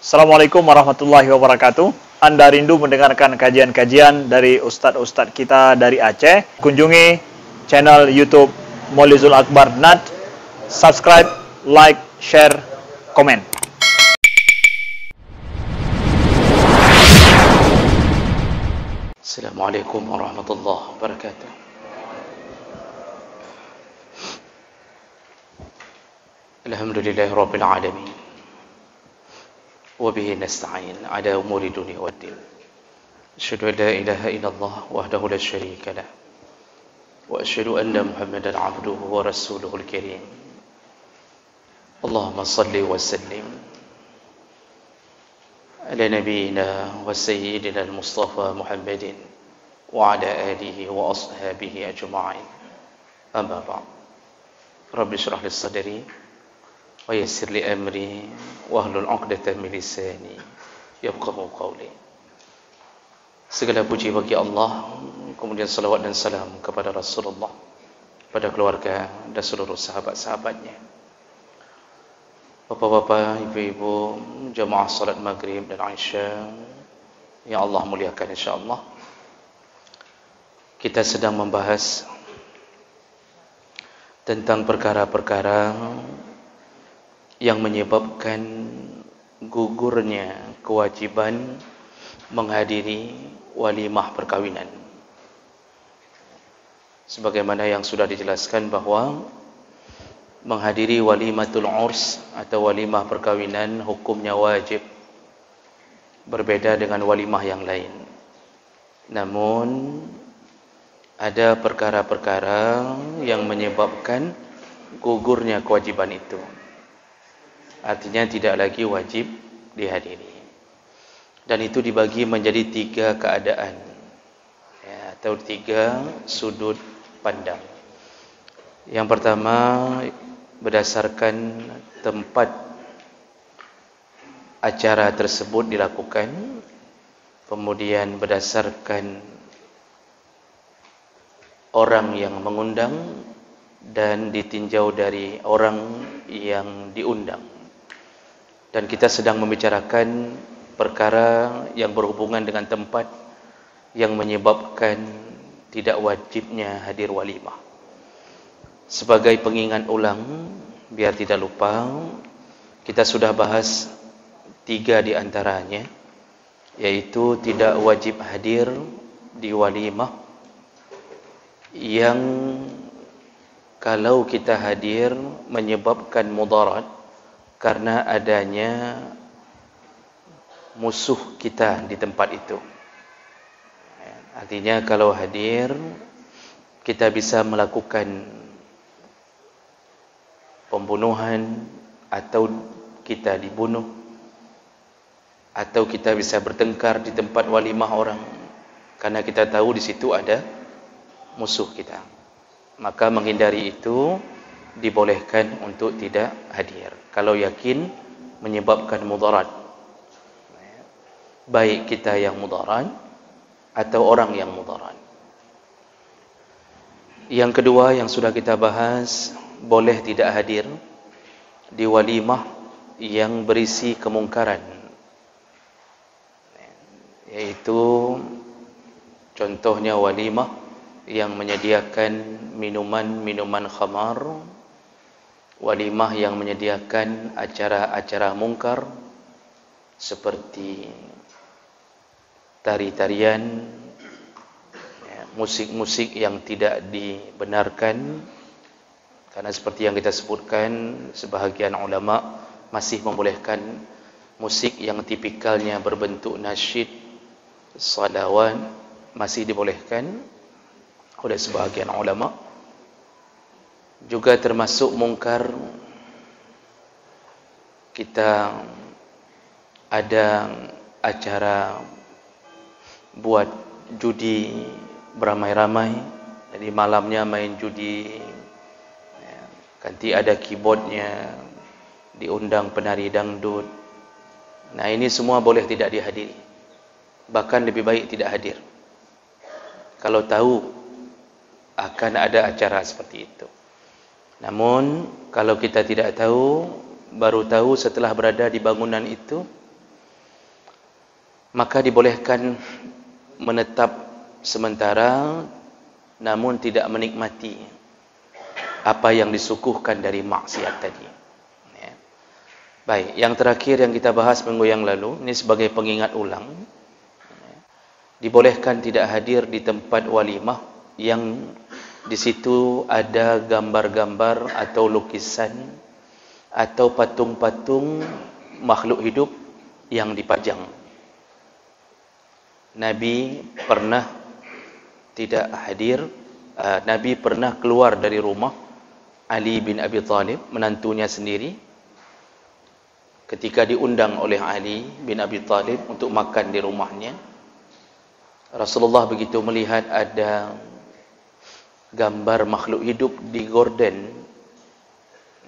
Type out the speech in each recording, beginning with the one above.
Assalamualaikum warahmatullahi wabarakatuh. Anda rindu mendengarkan kajian-kajian dari ustadz-ustadz kita dari Aceh? Kunjungi channel YouTube Maulizul Akbar NAD. Subscribe, like, share, komen. Assalamualaikum warahmatullahi wabarakatuh. Alhamdulillahi rabbil alamin. وبه نستعين على أمور الدنيا والدين. أشهد أن لا إله إلا الله وحده لا شريك له وأشهد أن محمدا عبده ورسوله الكريم. اللهم صل وسلم على نبينا وسيدنا المصطفى محمد وعلى آله وأصحابه أجمعين. أما بعد. رب اشرح لي صدري ويسر لي أمري wahlul 'uqdatam min lisani yafqahu qawli. Segala puji bagi Allah, kemudian salawat dan salam kepada Rasulullah, pada keluarga dan seluruh sahabat-sahabatnya. Bapak-bapak, ibu-ibu, jamaah salat maghrib dan Isya yang Allah muliakan insyaallah. Kita sedang membahas tentang perkara-perkara yang menyebabkan gugurnya kewajiban menghadiri walimah perkawinan. Sebagaimana yang sudah dijelaskan bahwa menghadiri walimatul urs atau walimah perkawinan hukumnya wajib, berbeda dengan walimah yang lain. Namun ada perkara-perkara yang menyebabkan gugurnya kewajiban itu. Artinya tidak lagi wajib dihadiri. Dan itu dibagi menjadi 3 keadaan, ya, atau 3 sudut pandang. Yang pertama berdasarkan tempat acara tersebut dilakukan, kemudian berdasarkan orang yang mengundang, dan ditinjau dari orang yang diundang. Dan kita sedang membicarakan perkara yang berhubungan dengan tempat yang menyebabkan tidak wajibnya hadir walimah. Sebagai pengingat ulang, biar tidak lupa, kita sudah bahas 3 di antaranya, yaitu tidak wajib hadir di walimah yang kalau kita hadir menyebabkan mudarat karena adanya musuh kita di tempat itu. Artinya kalau hadir kita bisa melakukan pembunuhan, atau kita dibunuh, atau kita bisa bertengkar di tempat walimah orang karena kita tahu di situ ada musuh kita. Maka menghindari itu dibolehkan untuk tidak hadir kalau yakin menyebabkan mudarat, baik kita yang mudarat atau orang yang mudarat. Yang kedua yang sudah kita bahas, boleh tidak hadir di walimah yang berisi kemungkaran, yaitu contohnya walimah yang menyediakan minuman-minuman khamar, walimah yang menyediakan acara-acara mungkar seperti tari-tarian, musik-musik yang tidak dibenarkan. Karena seperti yang kita sebutkan, sebahagian ulama masih membolehkan musik yang tipikalnya berbentuk nasyid, salawat, masih dibolehkan oleh sebahagian ulama. Juga termasuk mungkar, kita ada acara buat judi beramai-ramai, jadi malamnya main judi, nanti ada keyboardnya, diundang penari dangdut. Nah, ini semua boleh tidak dihadiri, bahkan lebih baik tidak hadir kalau tahu akan ada acara seperti itu. Namun kalau kita tidak tahu, baru tahu setelah berada di bangunan itu, maka dibolehkan menetap sementara namun tidak menikmati apa yang disuguhkan dari maksiat tadi. Ya. Baik, yang terakhir yang kita bahas minggu yang lalu, ini sebagai pengingat ulang, dibolehkan tidak hadir di tempat walimah yang di situ ada gambar-gambar atau lukisan atau patung-patung makhluk hidup yang dipajang. Nabi pernah tidak hadir, Nabi pernah keluar dari rumah Ali bin Abi Thalib, menantunya sendiri, ketika diundang oleh Ali bin Abi Thalib untuk makan di rumahnya. Rasulullah begitu melihat ada gambar makhluk hidup di gorden,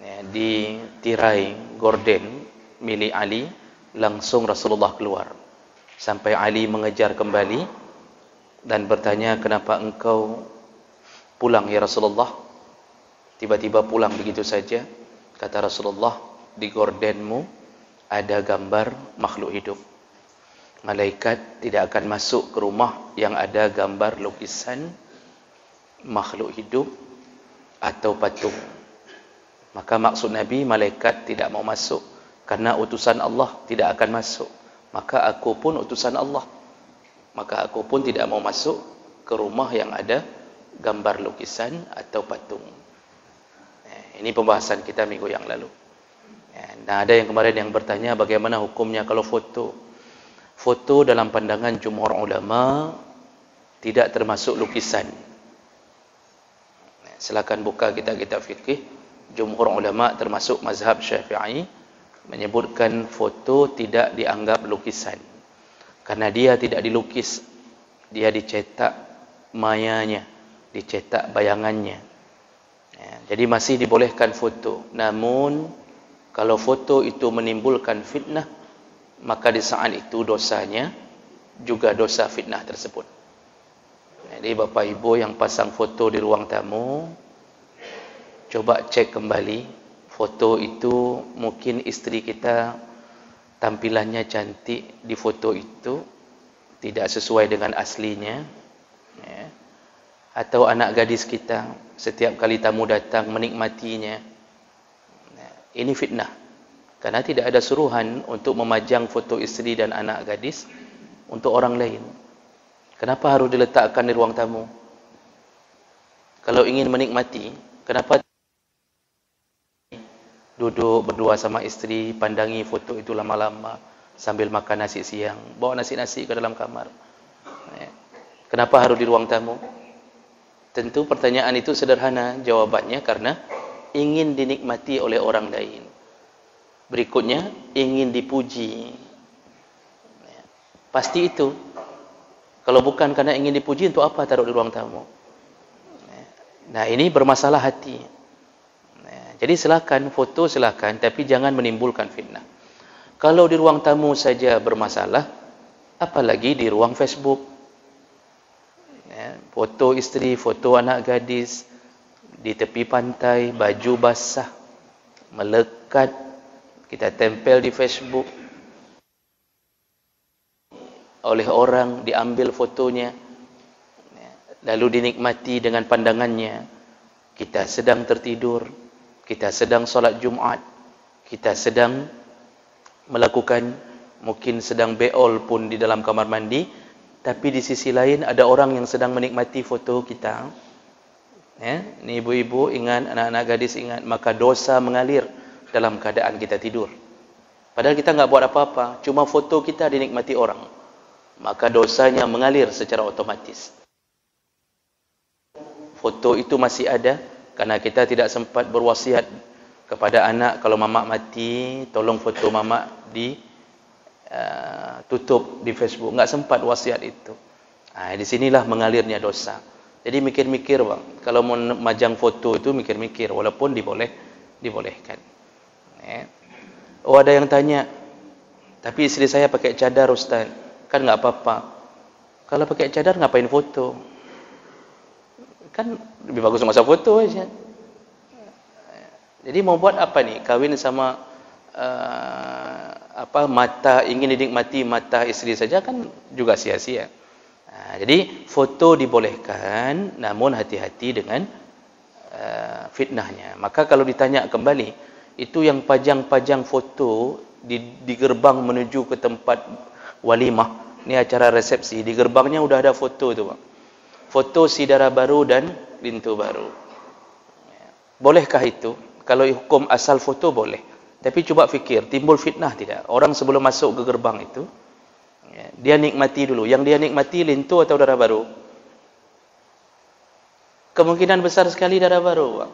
ya, di tirai gorden milik Ali, langsung Rasulullah keluar. Sampai Ali mengejar kembali dan bertanya, kenapa engkau pulang ya Rasulullah? Tiba-tiba pulang begitu saja. Kata Rasulullah, di gordenmu ada gambar makhluk hidup. Malaikat tidak akan masuk ke rumah yang ada gambar lukisan makhluk hidup atau patung. Maka maksud Nabi, malaikat tidak mau masuk karena utusan Allah tidak akan masuk. Maka aku pun utusan Allah, maka aku pun tidak mau masuk ke rumah yang ada gambar lukisan atau patung. Ini pembahasan kita minggu yang lalu. Nah, ada yang kemarin yang bertanya bagaimana hukumnya kalau foto. Foto dalam pandangan jumhur ulama tidak termasuk lukisan. Silakan buka kitab-kitab fikih. Jumhur ulama termasuk mazhab Syafi'i menyebutkan foto tidak dianggap lukisan karena dia tidak dilukis, dia dicetak mayanya, dicetak bayangannya. Jadi masih dibolehkan foto. Namun kalau foto itu menimbulkan fitnah, maka di saat itu dosanya juga dosa fitnah tersebut. Jadi Bapak Ibu yang pasang foto di ruang tamu, coba cek kembali foto itu. Mungkin istri kita tampilannya cantik di foto itu tidak sesuai dengan aslinya, ya. Atau anak gadis kita setiap kali tamu datang menikmatinya. Ini fitnah, karena tidak ada suruhan untuk memajang foto istri dan anak gadis untuk orang lain. Kenapa harus diletakkan di ruang tamu? Kalau ingin menikmati, kenapa duduk berdua sama istri, pandangi foto itu lama-lama sambil makan nasi siang, bawa nasi-nasi ke dalam kamar? Kenapa harus di ruang tamu? Tentu pertanyaan itu sederhana jawabannya, karena ingin dinikmati oleh orang lain. Berikutnya, ingin dipuji. Pasti itu. Kalau bukan karena ingin dipuji, untuk apa taruh di ruang tamu? Nah, ini bermasalah hati. Jadi silakan foto, silakan, tapi jangan menimbulkan fitnah. Kalau di ruang tamu saja bermasalah, apalagi di ruang Facebook. Foto istri, foto anak gadis di tepi pantai, baju basah, melekat, kita tempel di Facebook, oleh orang diambil fotonya, lalu dinikmati dengan pandangannya. Kita sedang tertidur, kita sedang solat Jumat, kita sedang melakukan, mungkin sedang beol pun di dalam kamar mandi, tapi di sisi lain ada orang yang sedang menikmati foto kita. Ini ibu-ibu ingat, anak-anak gadis ingat, maka dosa mengalir dalam keadaan kita tidur. Padahal kita enggak buat apa-apa, cuma foto kita dinikmati orang, maka dosanya mengalir secara otomatis. Foto itu masih ada karena kita tidak sempat berwasiat kepada anak, kalau mamak mati, tolong foto mamak tutup di Facebook. Enggak sempat wasiat itu. Di sinilah mengalirnya dosa. Jadi mikir-mikir bang, kalau mau majang foto itu mikir-mikir, walaupun dibolehkan. Ada yang tanya, tapi istri saya pakai cadar Ustaz, kan enggak apa-apa. Kalau pakai cadar ngapain foto? Kan lebih bagus masa foto aja. Jadi mau buat apa nih? Kawin sama mata ingin dinikmati mata isteri saja kan juga sia-sia. Jadi foto dibolehkan, namun hati-hati dengan fitnahnya. Maka kalau ditanya kembali, itu yang pajang-pajang foto di gerbang menuju ke tempat walimah, ni acara resepsi, di gerbangnya udah ada foto tu, Pak. Foto saudara baru dan bintu baru. Bolehkah itu? Kalau hukum asal foto boleh. Tapi cuba fikir, timbul fitnah tidak? Orang sebelum masuk ke gerbang itu, dia nikmati dulu. Yang dia nikmati lintu atau darah baru? Kemungkinan besar sekali darah baru, Pak.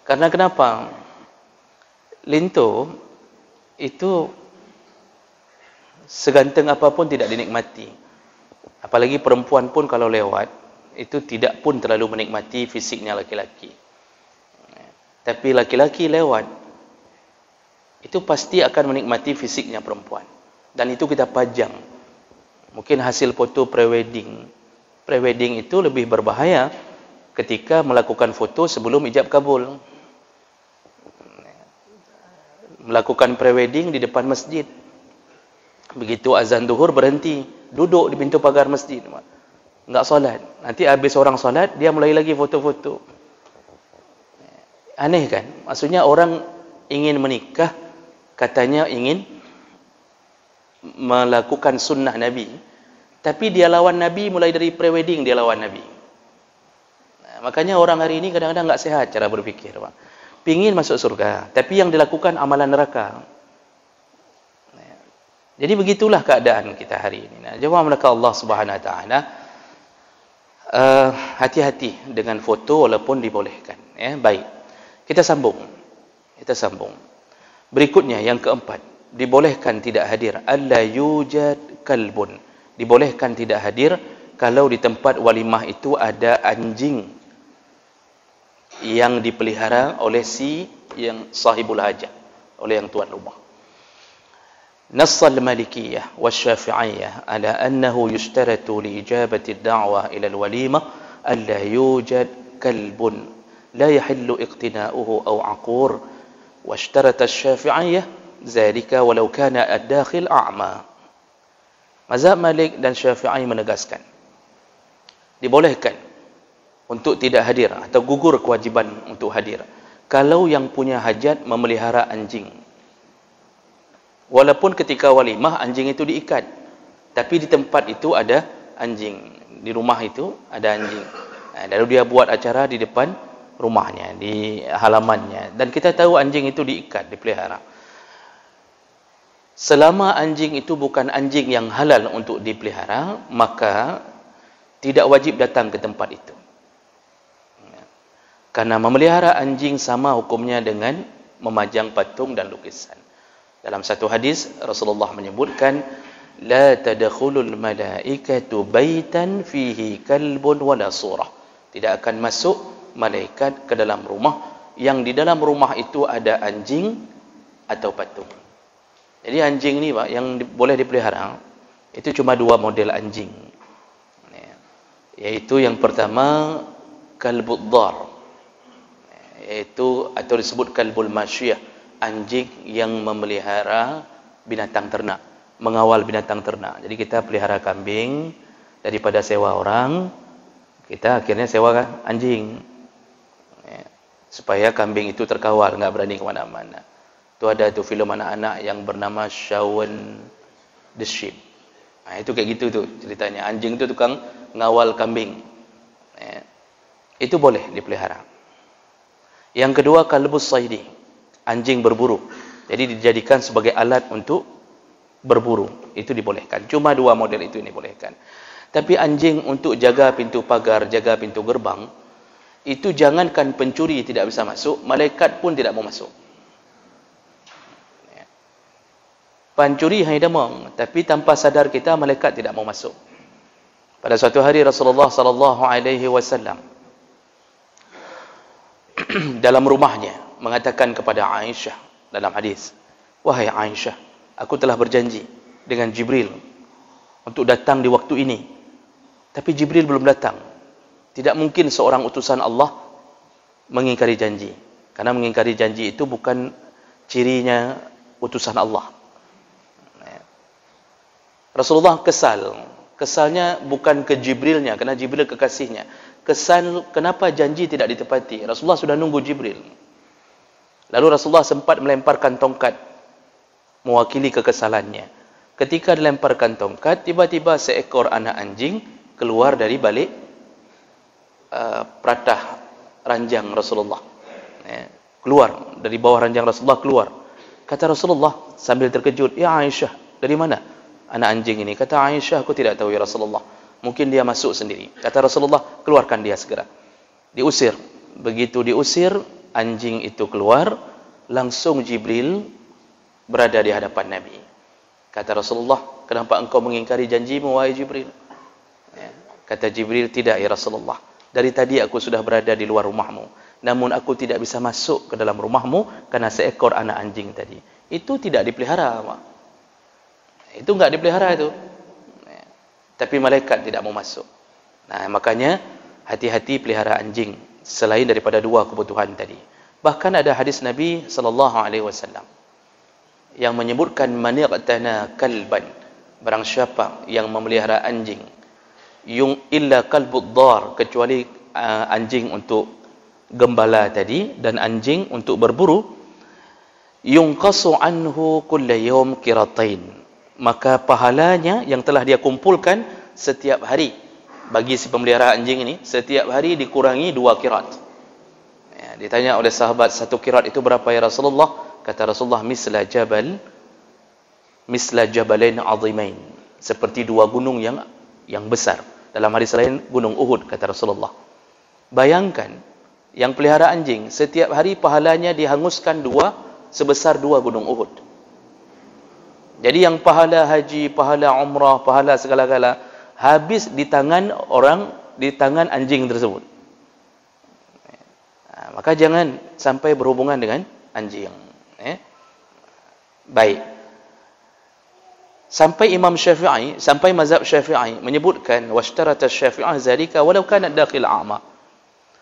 Karena kenapa? Lintu itu seganteng apapun tidak dinikmati. Apalagi perempuan pun kalau lewat, itu tidak pun terlalu menikmati fisiknya laki-laki. Tapi laki-laki lewat, itu pasti akan menikmati fisiknya perempuan. Dan itu kita pajang. Mungkin hasil foto prewedding. Prewedding itu lebih berbahaya ketika melakukan foto sebelum ijab kabul. Melakukan prewedding di depan masjid. Begitu azan zuhur berhenti, duduk di pintu pagar masjid. Enggak solat. Nanti habis orang solat, dia mulai lagi foto-foto. Aneh kan? Maksudnya orang ingin menikah, katanya ingin melakukan sunnah Nabi, tapi dia lawan Nabi mulai dari prewedding, dia lawan Nabi. Makanya orang hari ini kadang-kadang enggak sehat cara berpikir, Pak. Pingin masuk surga, tapi yang dilakukan amalan neraka. Jadi begitulah keadaan kita hari ini. Jawab mereka Allah Subhanahu Wa Taala, hati-hati dengan foto walaupun dibolehkan. Baik. Kita sambung. Berikutnya yang keempat, dibolehkan tidak hadir. Alla yujad kalbun. Dibolehkan tidak hadir kalau di tempat walimah itu ada anjing yang dipelihara oleh si yang sahibul hajat, oleh yang tuan rumah. نص المالكية والشافعية على أنه يشترط لإجابة الدعوة إلى الوليمة ألا يوجد كلب لا يحل اقتناؤه أو عقور واشترط الشافعية ذلك ولو كان الداخل أعمى. Mazhab Malik dan Syafi'i menegaskan dibolehkan untuk tidak hadir atau gugur kewajiban untuk hadir kalau yang punya hajat memelihara anjing. Walaupun ketika walimah anjing itu diikat, tapi di tempat itu ada anjing, di rumah itu ada anjing. Lalu dia buat acara di depan rumahnya, di halamannya, dan kita tahu anjing itu diikat, dipelihara. Selama anjing itu bukan anjing yang halal untuk dipelihara, maka tidak wajib datang ke tempat itu. Karena memelihara anjing sama hukumnya dengan memajang patung dan lukisan. Dalam satu hadis Rasulullah menyebutkan, la tadkhulul malaikatu baitan fihi kalbun wala surah. Tidak akan masuk malaikat ke dalam rumah yang di dalam rumah itu ada anjing atau patung. Jadi anjing ni, Pak, yang boleh dipelihara itu cuma dua model anjing. Yaitu yang pertama kalbud dar, yaitu atau disebut kalbul masyiyah, anjing yang memelihara binatang ternak, mengawal binatang ternak. Jadi kita pelihara kambing, daripada sewa orang, kita akhirnya sewa anjing, supaya kambing itu terkawal, enggak berani ke mana-mana. Itu ada tuh film anak-anak yang bernama Shaun the Sheep. Itu kayak gitu tuh ceritanya. Anjing itu tukang ngawal kambing. Itu boleh dipelihara. Yang kedua kalbus saidi, anjing berburu. Jadi dijadikan sebagai alat untuk berburu. Itu dibolehkan. Cuma dua model itu yang dibolehkan. Tapi anjing untuk jaga pintu pagar, jaga pintu gerbang, itu jangankan pencuri tidak bisa masuk, malaikat pun tidak mau masuk. Pencuri hanya demam, tapi tanpa sadar kita, malaikat tidak mau masuk. Pada suatu hari Rasulullah sallallahu alaihi wasallam dalam rumahnya mengatakan kepada Aisyah dalam hadis, "Wahai Aisyah, aku telah berjanji dengan Jibril untuk datang di waktu ini, tapi Jibril belum datang." Tidak mungkin seorang utusan Allah mengingkari janji, karena mengingkari janji itu bukan cirinya utusan Allah. Rasulullah kesal. Kesalnya bukan ke Jibrilnya, kerana Jibril kekasihnya. Kesal kenapa janji tidak ditepati. Rasulullah sudah nunggu Jibril. Lalu Rasulullah sempat melemparkan tongkat mewakili kekesalannya. Ketika dilemparkan tongkat, tiba-tiba seekor anak anjing keluar dari balik peratah ranjang Rasulullah. Keluar dari bawah ranjang Rasulullah, keluar. Kata Rasulullah sambil terkejut, "Ya Aisyah, dari mana anak anjing ini?" Kata Aisyah, "Aku tidak tahu ya Rasulullah. Mungkin dia masuk sendiri." Kata Rasulullah, "Keluarkan dia segera." Diusir. Begitu diusir, anjing itu keluar, langsung Jibril berada di hadapan Nabi. Kata Rasulullah, "Kenapa engkau mengingkari janjimu, wahai Jibril?" Kata Jibril, "Tidak ya Rasulullah. Dari tadi aku sudah berada di luar rumahmu. Namun aku tidak bisa masuk ke dalam rumahmu karena seekor anak anjing tadi." Itu tidak dipelihara, Pak. Itu enggak dipelihara itu. Tapi malaikat tidak mau masuk. Nah, makanya hati-hati pelihara anjing selain daripada dua kebutuhan tadi. Bahkan ada hadis Nabi sallallahu alaihi wasallam yang menyebutkan man yaqtana kalban, barang siapa yang memelihara anjing, yung illa kalbud dar, kecuali anjing untuk gembala tadi dan anjing untuk berburu, yunqasu anhu kulla yawm qiratain, maka pahalanya yang telah dia kumpulkan setiap hari bagi si pemelihara anjing ini, setiap hari dikurangi 2 qirat. Ditanya oleh sahabat, 1 qirat itu berapa ya Rasulullah? Kata Rasulullah, misla jabalain azimain, seperti 2 gunung yang besar. Dalam hadis lain gunung Uhud, kata Rasulullah. Bayangkan, yang pelihara anjing setiap hari pahalanya dihanguskan sebesar 2 gunung Uhud. Jadi yang pahala haji, pahala umrah, pahala segala-gala habis di tangan anjing tersebut. Maka jangan sampai berhubungan dengan anjing. Baik. Sampai Imam Syafi'i, sampai mazhab Syafi'i menyebutkan washtarata Syafi'i zalika walau kana dakhil a'ma.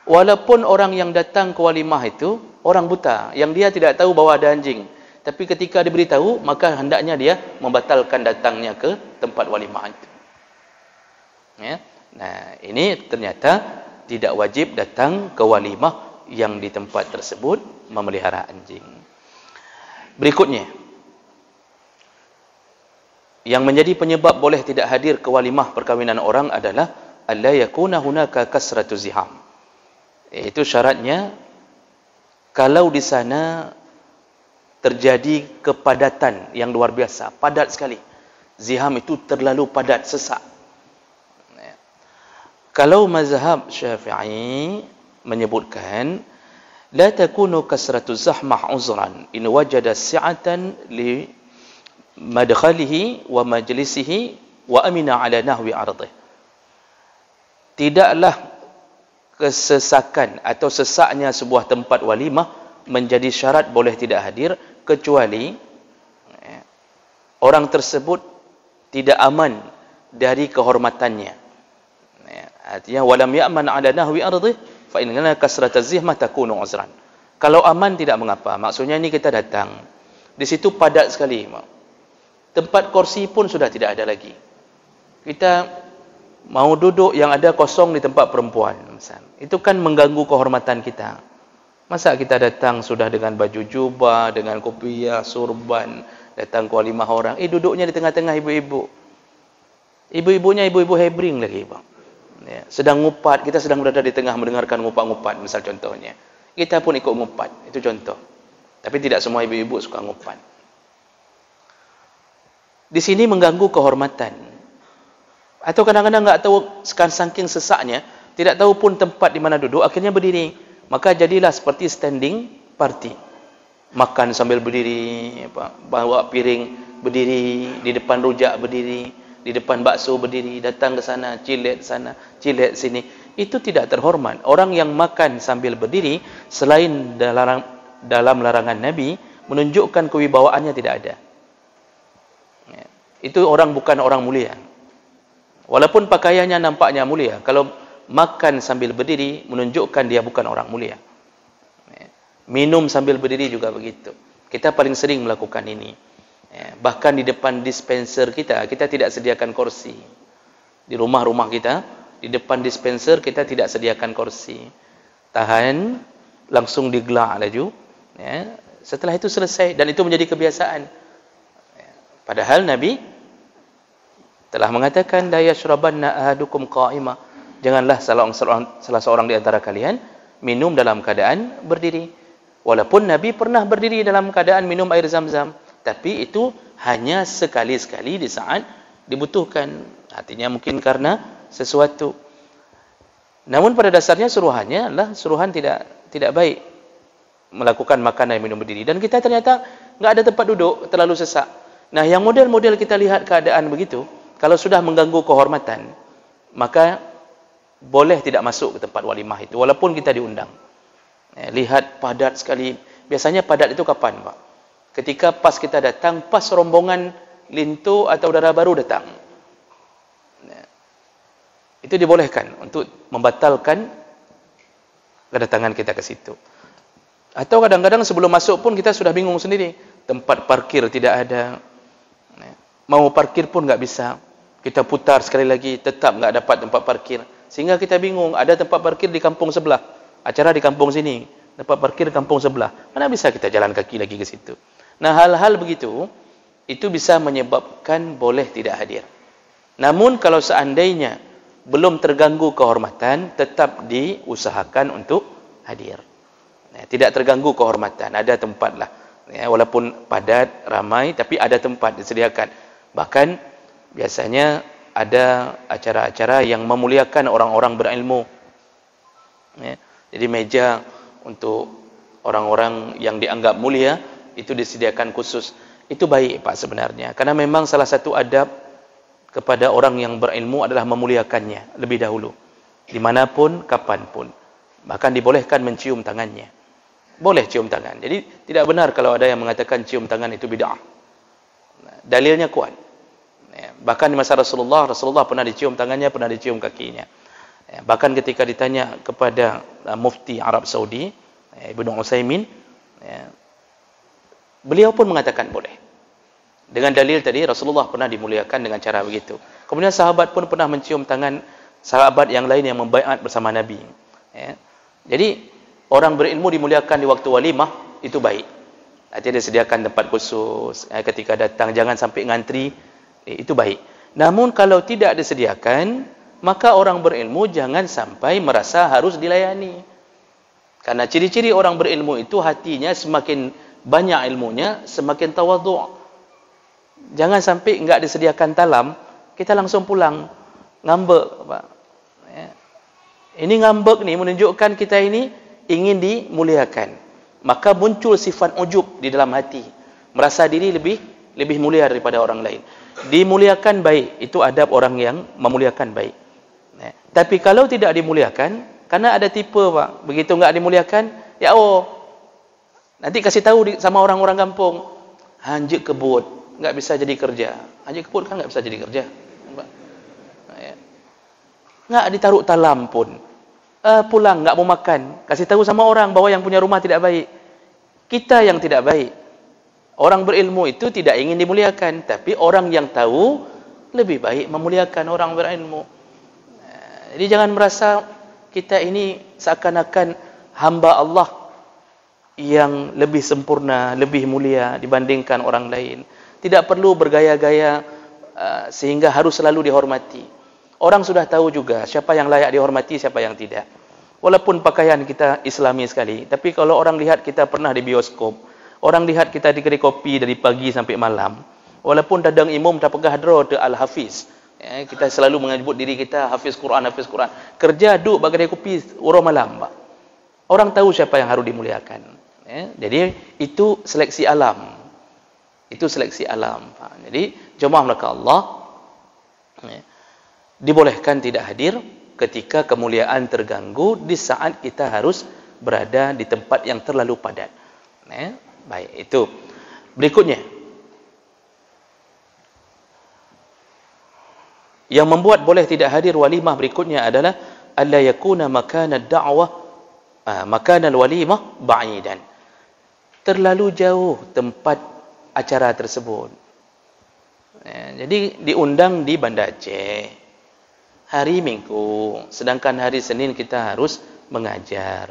Walaupun orang yang datang ke walimah itu orang buta, yang dia tidak tahu bahawa ada anjing, tapi ketika diberitahu, maka hendaknya dia membatalkan datangnya ke tempat walimah itu. Nah, ini ternyata tidak wajib datang ke walimah yang di tempat tersebut memelihara anjing. Berikutnya, yang menjadi penyebab boleh tidak hadir ke walimah perkahwinan orang adalah alla yakuna hunaka kasratu ziham. Itu syaratnya kalau di sana terjadi kepadatan yang luar biasa, padat sekali. Ziham itu terlalu padat, sesak. Kalau mazhab Syafi'i menyebutkan la takunu kasratu zahmah uzran in wajada si'atan li madkhalihi wa majlisihi wa amina ala nahwi ardih. Tidaklah kesesakan atau sesaknya sebuah tempat walimah menjadi syarat boleh tidak hadir, kecuali orang tersebut tidak aman dari kehormatannya. Artinya walam ya'man ala nahwi ardih fa inna kasrata zihmah takunu uzran. Kalau aman tidak mengapa. Maksudnya ini kita datang, di situ padat sekali, tempat kursi pun sudah tidak ada lagi. Kita mau duduk yang ada kosong di tempat perempuan, misalnya. Itu kan mengganggu kehormatan kita. Masa kita datang sudah dengan baju jubah, dengan kopiah, surban, datang ke walimah orang, duduknya di tengah-tengah ibu-ibu. Ibu-ibunya ibu-ibu hebring lagi, Pak. Ya, sedang ngupat, kita sedang berada di tengah mendengarkan ngupat-ngupat, misal contohnya. Kita pun ikut ngupat, itu contoh. Tapi tidak semua ibu-ibu suka ngupat. Di sini mengganggu kehormatan. Atau kadang-kadang enggak tahu, saking sesaknya, tidak tahu pun tempat di mana duduk, akhirnya berdiri. Maka jadilah seperti standing party. Makan sambil berdiri, bawa piring berdiri, di depan rujak berdiri, di depan bakso berdiri, datang ke sana, cilet sini. Itu tidak terhormat. Orang yang makan sambil berdiri, selain dalam larangan Nabi, menunjukkan kewibawaannya tidak ada. Itu bukan orang mulia. Walaupun pakaiannya nampaknya mulia, kalau makan sambil berdiri, menunjukkan dia bukan orang mulia. Minum sambil berdiri juga begitu. Kita paling sering melakukan ini. Bahkan di depan dispenser kita tidak sediakan kursi. Di rumah-rumah kita, di depan dispenser kita tidak sediakan kursi. Tahan, langsung digelak laju. Setelah itu selesai, dan itu menjadi kebiasaan. Padahal Nabi telah mengatakan, la yashrabanna ahadukum qa'ima. Janganlah salah seorang di antara kalian minum dalam keadaan berdiri. Walaupun Nabi pernah berdiri dalam keadaan minum air Zam-Zam, tapi itu hanya sekali-sekali di saat dibutuhkan. Artinya mungkin karena sesuatu. Namun pada dasarnya suruhannya adalah suruhan tidak baik melakukan makan dan minum berdiri. Dan kita ternyata nggak ada tempat duduk, terlalu sesak. Nah, yang model-model kita lihat keadaan begitu, kalau sudah mengganggu kehormatan, maka boleh tidak masuk ke tempat walimah itu, walaupun kita diundang. Lihat padat sekali. Biasanya padat itu kapan, Pak? Ketika pas kita datang, pas rombongan Lintu atau Dara Baru datang. Itu dibolehkan untuk membatalkan kedatangan kita ke situ. Atau kadang-kadang sebelum masuk pun kita sudah bingung sendiri. Tempat parkir tidak ada. Mau parkir pun nggak bisa. Kita putar sekali lagi, tetap nggak dapat tempat parkir. Sehingga kita bingung, ada tempat parkir di kampung sebelah. Acara di kampung sini, tempat parkir di kampung sebelah. Mana bisa kita jalan kaki lagi ke situ? Nah, hal-hal begitu, itu bisa menyebabkan boleh tidak hadir. Namun kalau seandainya belum terganggu kehormatan, tetap diusahakan untuk hadir. Tidak terganggu kehormatan, ada tempat lah. Walaupun padat, ramai, tapi ada tempat disediakan. Bahkan biasanya ada acara-acara yang memuliakan orang-orang berilmu. Jadi meja untuk orang-orang yang dianggap mulia itu disediakan khusus. Itu baik, Pak, sebenarnya. Karena memang salah satu adab kepada orang yang berilmu adalah memuliakannya lebih dahulu. Dimanapun, kapanpun. Bahkan dibolehkan mencium tangannya. Boleh cium tangan. Jadi tidak benar kalau ada yang mengatakan cium tangan itu bid'ah. Dalilnya kuat. Bahkan di masa Rasulullah pernah dicium tangannya, pernah dicium kakinya. Bahkan ketika ditanya kepada mufti Arab Saudi, Ibnu Utsaimin, beliau pun mengatakan boleh. Dengan dalil tadi, Rasulullah pernah dimuliakan dengan cara begitu. Kemudian sahabat pun pernah mencium tangan sahabat yang lain yang membaiat bersama Nabi. Jadi, orang berilmu dimuliakan di waktu walimah, itu baik. Artinya disediakan tempat khusus, ketika datang jangan sampai ngantri, itu baik. Namun kalau tidak disediakan, maka orang berilmu jangan sampai merasa harus dilayani. Karena ciri-ciri orang berilmu itu hatinya semakin banyak ilmunya, semakin tawadhu'. Jangan sampai enggak disediakan talam, kita langsung pulang. Ngambek, Pak. Ini ngambek nih menunjukkan kita ini ingin dimuliakan. Maka muncul sifat ujub di dalam hati. Merasa diri lebih mulia daripada orang lain. Dimuliakan baik, itu adab orang yang memuliakan baik. Tapi kalau tidak dimuliakan, karena ada tipe, Pak, begitu enggak dimuliakan, ya nanti kasih tahu sama orang-orang kampung, hanjek kebut, enggak bisa jadi kerja. Hanjek kebut kan enggak bisa jadi kerja. Enggak ditaruh talam pun. Pulang enggak mau makan, kasih tahu sama orang bahwa yang punya rumah tidak baik. Kita yang tidak baik. Orang berilmu itu tidak ingin dimuliakan, tapi orang yang tahu lebih baik memuliakan orang berilmu. Jadi jangan merasa kita ini seakan-akan hamba Allah yang lebih sempurna, lebih mulia dibandingkan orang lain. Tidak perlu bergaya-gaya sehingga harus selalu dihormati. Orang sudah tahu juga siapa yang layak dihormati, siapa yang tidak. Walaupun pakaian kita Islami sekali, tapi kalau orang lihat kita pernah di bioskop, orang lihat kita di kedai kopi dari pagi sampai malam, walaupun dadang imam tak pegah dro te al-hafiz, kita selalu menyebut diri kita hafiz Quran, kerja duduk bagi kedai kopi urang malam, Pak. Orang tahu siapa yang harus dimuliakan. Jadi itu seleksi alam. Itu seleksi alam, Pak. Jadi jemaah maka Allah dibolehkan tidak hadir ketika kemuliaan terganggu di saat kita harus berada di tempat yang terlalu padat. Baik, itu. Berikutnya, yang membuat boleh tidak hadir walimah berikutnya adalah alla yakuna makana ad-da'wah makana al-walimah ba'idan. terlalu jauh tempat acara tersebut. Jadi diundang di Banda Aceh hari Minggu, sedangkan hari Senin kita harus mengajar.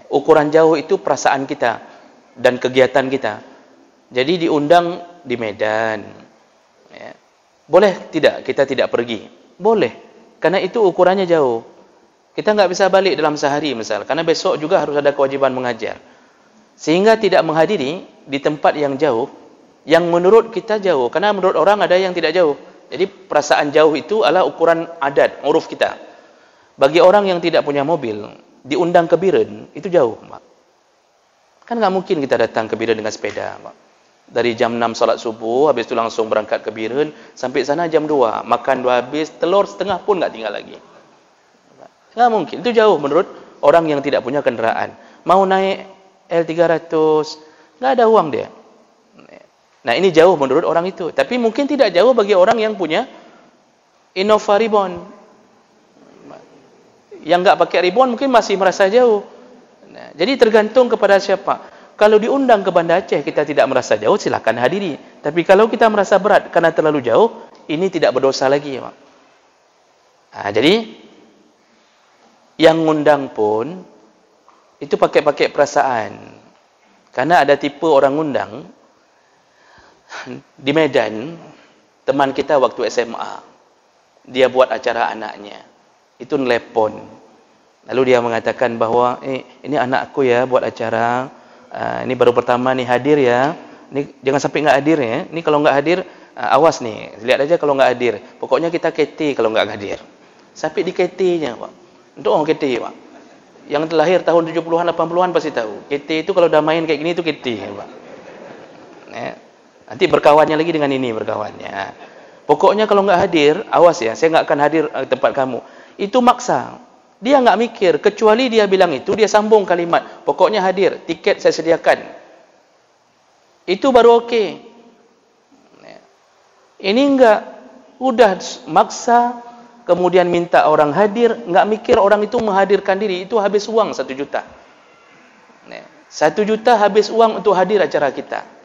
Ukuran jauh itu perasaan kita dan kegiatan kita. Jadi diundang di Medan. Boleh tidak kita tidak pergi? Boleh, karena itu ukurannya jauh. Kita nggak bisa balik dalam sehari misal, karena besok juga harus ada kewajiban mengajar. Sehingga tidak menghadiri di tempat yang jauh, yang menurut kita jauh. Karena menurut orang ada yang tidak jauh. Jadi perasaan jauh itu adalah ukuran adat, uruf kita. Bagi orang yang tidak punya mobil, diundang ke Biren, itu jauh, Pak. Kan nggak mungkin kita datang ke Biren dengan sepeda, Pak. Dari jam 6 salat subuh, habis itu langsung berangkat ke Biren, sampai sana jam 2, makan 2 habis, telur setengah pun nggak tinggal lagi. Nggak mungkin, itu jauh menurut orang yang tidak punya kendaraan. Mau naik L300, nggak ada uang dia. Nah, ini jauh menurut orang itu. Tapi mungkin tidak jauh bagi orang yang punya Innova Ribbon. Yang nggak pakai Ribbon mungkin masih merasa jauh. Nah, jadi tergantung kepada siapa. Kalau diundang ke Banda Aceh kita tidak merasa jauh, silakan hadiri. Tapi kalau kita merasa berat karena terlalu jauh, ini tidak berdosa lagi, Pak. Nah, jadi yang ngundang pun itu pakai perasaan. Karena ada tipe orang ngundang di Medan, teman kita waktu SMA, dia buat acara anaknya. Itu nelepon. Lalu dia mengatakan bahwa ini anakku ya buat acara, ini baru pertama nih hadir ya. Ini jangan sampai nggak hadir ya. Ini kalau nggak hadir, awas nih. Lihat aja kalau nggak hadir. Pokoknya kita KT kalau nggak hadir. Sampai di KT-nya, Pak. Untuk orang KT, Pak. Yang terlahir tahun 70-an, 80-an pasti tahu. KT itu kalau udah main kayak gini itu KT, Pak. Nanti berkawannya lagi dengan ini berkawannya. Pokoknya kalau nggak hadir, awas ya, saya nggak akan hadir ke tempat kamu. Itu maksa. Dia nggak mikir, kecuali dia bilang itu, dia sambung kalimat. Pokoknya hadir, tiket saya sediakan. Itu baru oke. Ini enggak, udah maksa, kemudian minta orang hadir, nggak mikir orang itu menghadirkan diri, itu habis uang 1 juta. 1 juta habis uang untuk hadir acara kita.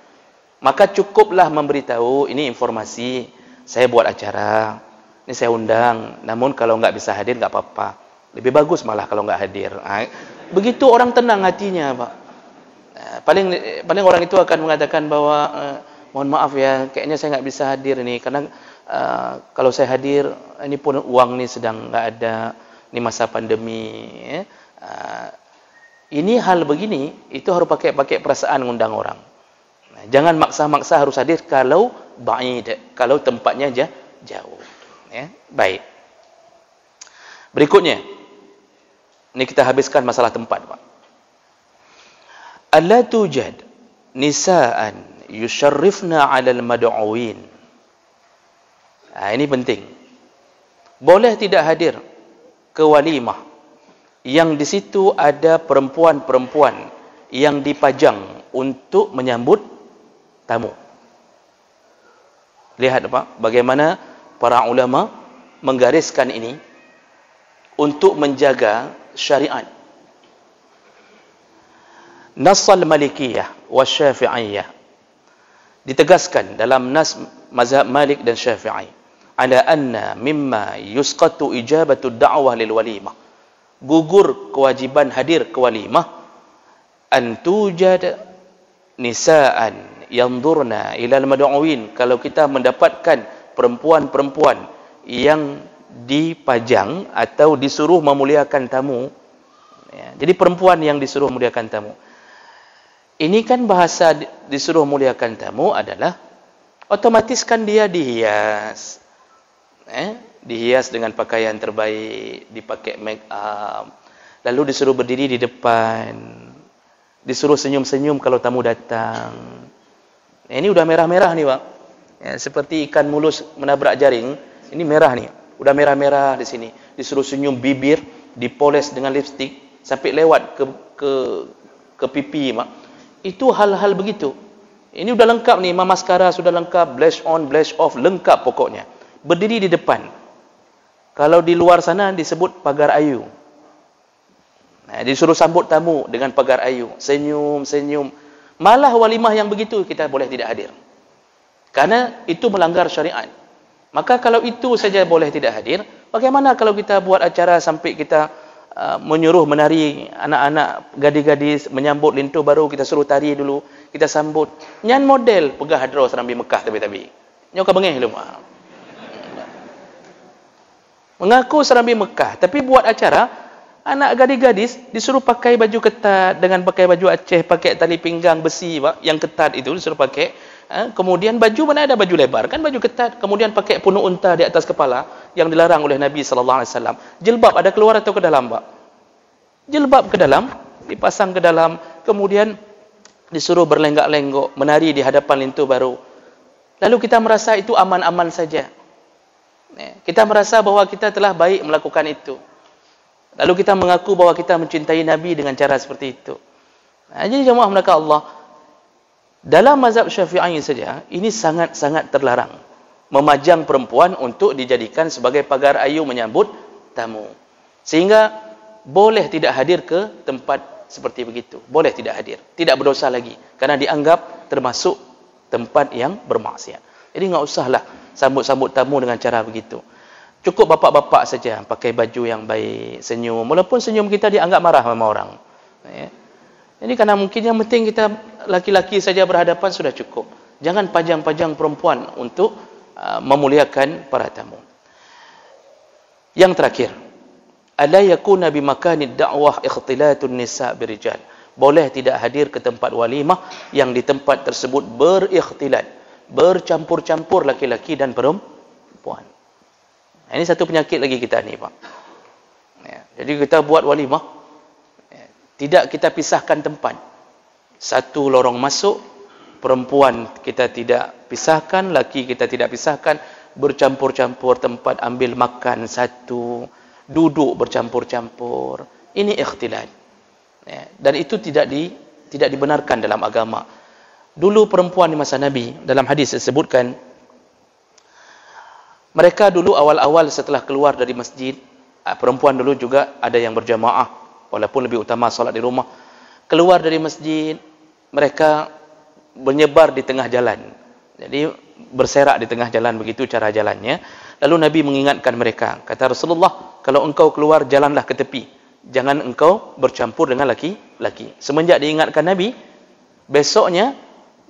Maka cukuplah memberitahu, ini informasi, saya buat acara, ini saya undang, namun kalau nggak bisa hadir nggak apa-apa. Lebih bagus malah kalau nggak hadir. Begitu orang tenang hatinya, Pak. Paling orang itu akan mengatakan bahwa mohon maaf ya, kayaknya saya nggak bisa hadir ini karena kalau saya hadir ini pun uang nih sedang nggak ada, ini masa pandemi. Ini hal begini itu harus pakai perasaan ngundang orang. Jangan maksa-maksa harus hadir kalau ba'id, kalau tempatnya jauh. Ya, baik. Berikutnya, ini kita habiskan masalah tempat, Pak. Alla tujad nisaan yusharrifna 'alal mad'uwin. Ini penting. Boleh tidak hadir ke walimah yang di situ ada perempuan-perempuan yang dipajang untuk menyambut tamu. Lihat, Pak, bagaimana para ulama menggariskan ini untuk menjaga syariat. Nassal Malikiyah wa Syafi'iyah ditegaskan dalam nas mazhab Malik dan Syafi'i ala anna mimma yusqatu ijabatu da'wah lil walimah, gugur kewajiban hadir ke walimah, an tujad nisaan yanzurna ila al-mad'uwin, kalau kita mendapatkan perempuan-perempuan yang dipajang atau disuruh memuliakan tamu. Jadi perempuan yang disuruh memuliakan tamu. Ini kan bahasa disuruh memuliakan tamu adalah otomatis kan dia dihias. Dihias dengan pakaian terbaik, dipakai make up, lalu disuruh berdiri di depan, disuruh senyum-senyum kalau tamu datang. Ini udah merah-merah nih, Pak. Seperti ikan mulus menabrak jaring, ini merah nih. Udah merah-merah di sini. Disuruh senyum, bibir dipoles dengan lipstik sampai lewat ke pipi, Mak. Itu hal-hal begitu. Ini udah lengkap nih, maskara sudah lengkap, blush on, blush off, lengkap pokoknya. Berdiri di depan. Kalau di luar sana disebut pagar ayu. Disuruh sambut tamu dengan pagar ayu, senyum-senyum. Malah walimah yang begitu kita boleh tidak hadir. Karena itu melanggar syariat. Maka kalau itu saja boleh tidak hadir, bagaimana kalau kita buat acara sampai kita menyuruh menari anak-anak gadis-gadis menyambut lintu baru, kita suruh tari dulu, kita sambut. Nyan model pegah hadro serambi Mekah tapi. Nyoka bengeh lu. Mengaku serambi Mekah, tapi buat acara anak gadis-gadis disuruh pakai baju ketat dengan pakai baju Aceh, pakai tali pinggang besi yang ketat itu disuruh pakai. Kemudian baju mana ada baju lebar, kan baju ketat. Kemudian pakai punuk unta di atas kepala yang dilarang oleh Nabi SAW. Jilbab ada keluar atau ke dalam, Pak? Jilbab ke dalam, dipasang ke dalam. Kemudian disuruh berlenggak-lenggok, menari di hadapan lintu baru. Lalu kita merasa itu aman-aman saja. Kita merasa bahwa kita telah baik melakukan itu. Lalu kita mengaku bahwa kita mencintai Nabi dengan cara seperti itu. Jadi jemaah melakukan Allah, dalam mazhab Syafi'i saja, ini sangat-sangat terlarang. Memajang perempuan untuk dijadikan sebagai pagar ayu menyambut tamu. Sehingga boleh tidak hadir ke tempat seperti begitu. Boleh tidak hadir. Tidak berdosa lagi. Karena dianggap termasuk tempat yang bermaksiat. Jadi enggak usahlah sambut-sambut tamu dengan cara begitu. Cukup bapak-bapak saja pakai baju yang baik, senyum. Walaupun senyum kita dianggap marah sama orang. Jadi karena mungkin yang penting kita laki-laki saja berhadapan sudah cukup. Jangan pajang-pajang perempuan untuk memuliakan para tamu. Yang terakhir, ala yakuna bi makanid da'wah ikhtilatun nisa' birijal. Boleh tidak hadir ke tempat walimah yang di tempat tersebut berikhtilat, bercampur-campur laki-laki dan perempuan. Ini satu penyakit lagi kita ni, Pak. Jadi kita buat walimah, tidak kita pisahkan tempat. Satu lorong masuk, perempuan kita tidak pisahkan, laki kita tidak pisahkan, bercampur-campur tempat ambil makan satu, duduk bercampur-campur. Ini ikhtilat. Dan itu tidak dibenarkan dalam agama. Dulu perempuan di masa Nabi, dalam hadis disebutkan, mereka dulu awal-awal setelah keluar dari masjid, perempuan dulu juga ada yang berjamaah, walaupun lebih utama solat di rumah. Keluar dari masjid, mereka menyebar di tengah jalan. Jadi berserak di tengah jalan, begitu cara jalannya. Lalu Nabi mengingatkan mereka, kata Rasulullah, kalau engkau keluar jalanlah ke tepi, jangan engkau bercampur dengan laki-laki. Semenjak diingatkan Nabi, besoknya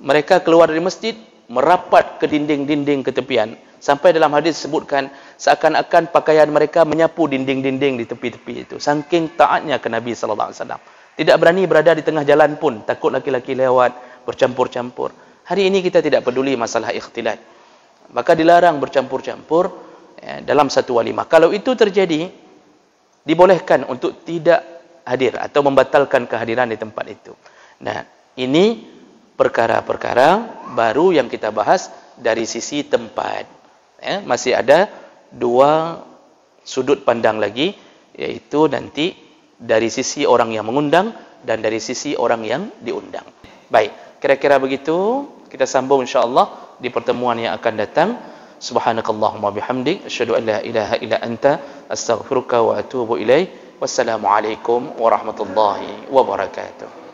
mereka keluar dari masjid, merapat ke dinding-dinding ketepian. Sampai dalam hadis disebutkan, seakan-akan pakaian mereka menyapu dinding-dinding di tepi-tepi itu. Saking taatnya ke Nabi SAW. Tidak berani berada di tengah jalan pun, takut laki-laki lewat, bercampur-campur. Hari ini kita tidak peduli masalah ikhtilat. Maka dilarang bercampur-campur dalam satu walimah. Kalau itu terjadi, dibolehkan untuk tidak hadir atau membatalkan kehadiran di tempat itu. Nah, ini perkara-perkara baru yang kita bahas dari sisi tempat. Masih ada dua sudut pandang lagi, yaitu nanti dari sisi orang yang mengundang dan dari sisi orang yang diundang. Baik, kira-kira begitu. Kita sambung insya-Allah di pertemuan yang akan datang. Subhanakallahumma bihamdik, asyhadu an la ilaha illa anta, astaghfiruka wa atubu ilaik. Wassalamualaikum warahmatullahi wabarakatuh.